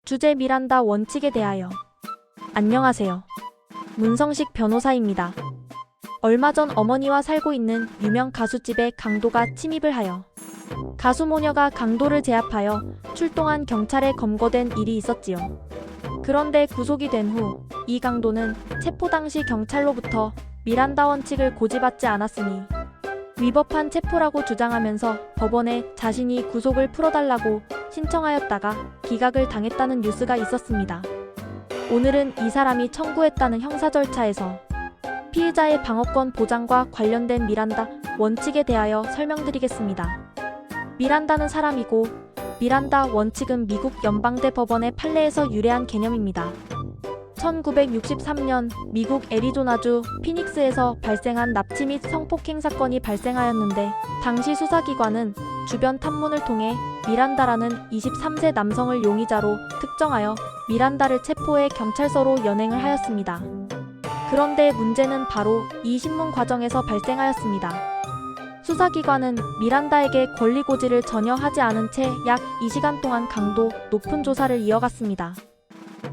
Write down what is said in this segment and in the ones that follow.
주제 미란다 원칙에 대하여. 안녕하세요. 문성식 변호사입니다. 얼마 전 어머니와 살고 있는 유명 가수집에 강도가 침입을 하여 가수 모녀가 강도를 제압하여 출동한 경찰에 검거된 일이 있었지요. 그런데 구속이 된 후 이 강도는 체포 당시 경찰로부터 미란다 원칙을 고지받지 않았으니 위법한 체포라고 주장하면서 법원에 자신이 구속을 풀어달라고 신청하였다가 기각을 당했다는 뉴스가 있었습니다. 오늘은 이 사람이 청구했다는 형사 절차에서 피의자의 방어권 보장과 관련된 미란다 원칙에 대하여 설명드리겠습니다. 미란다는 사람이고 미란다 원칙은 미국 연방대법원의 판례에서 유래한 개념입니다. 1963년 미국 애리조나주 피닉스에서 발생한 납치 및 성폭행 사건이 발생하였는데 당시 수사기관은 주변 탐문을 통해 미란다라는 23세 남성을 용의자로 특정하여 미란다를 체포해 경찰서로 연행을 하였습니다. 그런데 문제는 바로 이 신문 과정에서 발생하였습니다. 수사기관은 미란다에게 권리고지를 전혀 하지 않은 채 약 2시간 동안 강도 높은 조사를 이어갔습니다.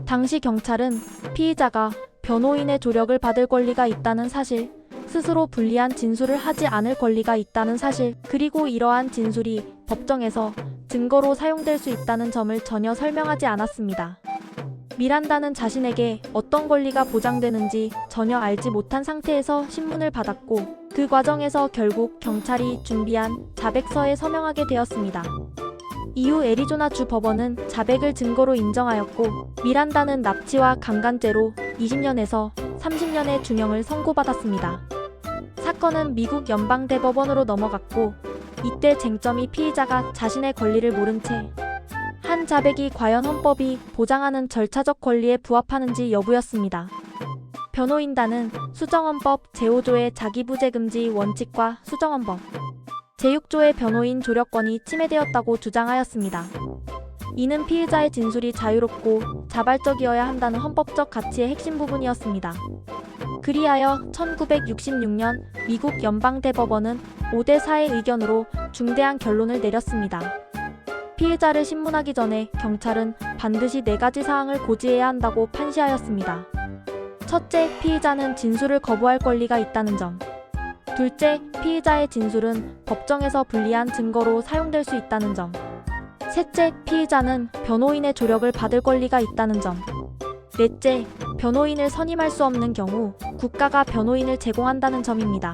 당시 경찰은 피의자가 변호인의 조력을 받을 권리가 있다는 사실, 스스로 불리한 진술을 하지 않을 권리가 있다는 사실, 그리고 이러한 진술이 법정에서 증거로 사용될 수 있다는 점을 전혀 설명하지 않았습니다. 미란다는 자신에게 어떤 권리가 보장되는지 전혀 알지 못한 상태에서 신문을 받았고 그 과정에서 결국 경찰이 준비한 자백서에 서명하게 되었습니다. 이후 애리조나주 법원은 자백을 증거로 인정하였고 미란다는 납치와 강간죄로 20년에서 30년의 중형을 선고받았습니다. 사건은 미국 연방대법원으로 넘어갔고 이때 쟁점이 피의자가 자신의 권리를 모른 채 한 자백이 과연 헌법이 보장하는 절차적 권리에 부합하는지 여부였습니다. 변호인단은 수정헌법 제5조의 자기부재금지 원칙과 수정헌법 제6조의 변호인 조력권이 침해되었다고 주장하였습니다. 이는 피의자의 진술이 자유롭고 자발적이어야 한다는 헌법적 가치의 핵심 부분이었습니다. 그리하여 1966년 미국 연방대법원은 5대4의 의견으로 중대한 결론을 내렸습니다. 피의자를 신문하기 전에 경찰은 반드시 4가지 사항을 고지해야 한다고 판시하였습니다. 첫째, 피의자는 진술을 거부할 권리가 있다는 점. 둘째, 피의자의 진술은 법정에서 불리한 증거로 사용될 수 있다는 점. 셋째, 피의자는 변호인의 조력을 받을 권리가 있다는 점. 넷째, 변호인을 선임할 수 없는 경우 국가가 변호인을 제공한다는 점입니다.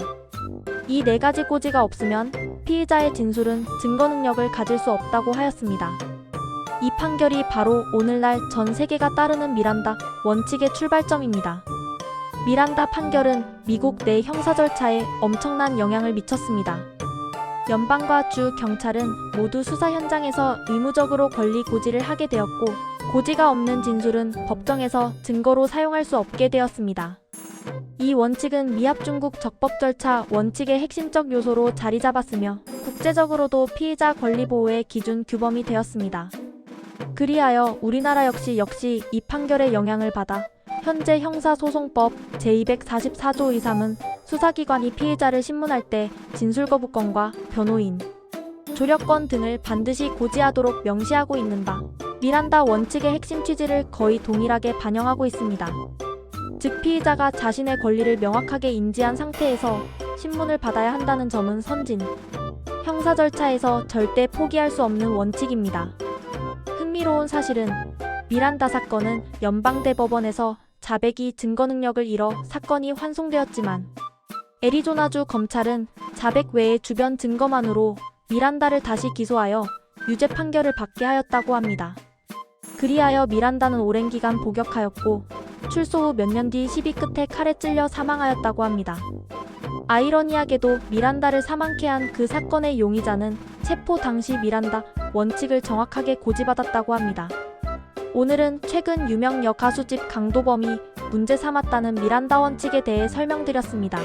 이 4가지 고지가 없으면 피의자의 진술은 증거 능력을 가질 수 없다고 하였습니다. 이 판결이 바로 오늘날 전 세계가 따르는 미란다 원칙의 출발점입니다. 미란다 판결은 미국 내 형사 절차에 엄청난 영향을 미쳤습니다. 연방과 주 경찰은 모두 수사 현장에서 의무적으로 권리 고지를 하게 되었고 고지가 없는 진술은 법정에서 증거로 사용할 수 없게 되었습니다. 이 원칙은 미합중국 적법 절차 원칙의 핵심적 요소로 자리 잡았으며 국제적으로도 피의자 권리 보호의 기준 규범이 되었습니다. 그리하여 우리나라 역시 이 판결의 영향을 받아 현재 형사소송법 제244조 2.3은 수사기관이 피의자를 신문할 때 진술거부권과 변호인, 조력권 등을 반드시 고지하도록 명시하고 있는 바 미란다 원칙의 핵심 취지를 거의 동일하게 반영하고 있습니다. 즉 피의자가 자신의 권리를 명확하게 인지한 상태에서 신문을 받아야 한다는 점은 선진, 형사 절차에서 절대 포기할 수 없는 원칙입니다. 흥미로운 사실은 미란다 사건은 연방대법원에서 자백이 증거 능력을 잃어 사건이 환송되었지만 애리조나주 검찰은 자백 외의 주변 증거만으로 미란다를 다시 기소하여 유죄 판결을 받게 하였다고 합니다. 그리하여 미란다는 오랜 기간 복역하였고 출소 후 몇 년 뒤 시비 끝에 칼에 찔려 사망하였다고 합니다. 아이러니하게도 미란다를 사망케 한 그 사건의 용의자는 체포 당시 미란다 원칙을 정확하게 고지받았다고 합니다. 오늘은 최근 유명 여가수집 강도범이 문제 삼았다는 미란다 원칙에 대해 설명드렸습니다.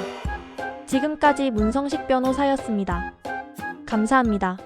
지금까지 문성식 변호사였습니다. 감사합니다.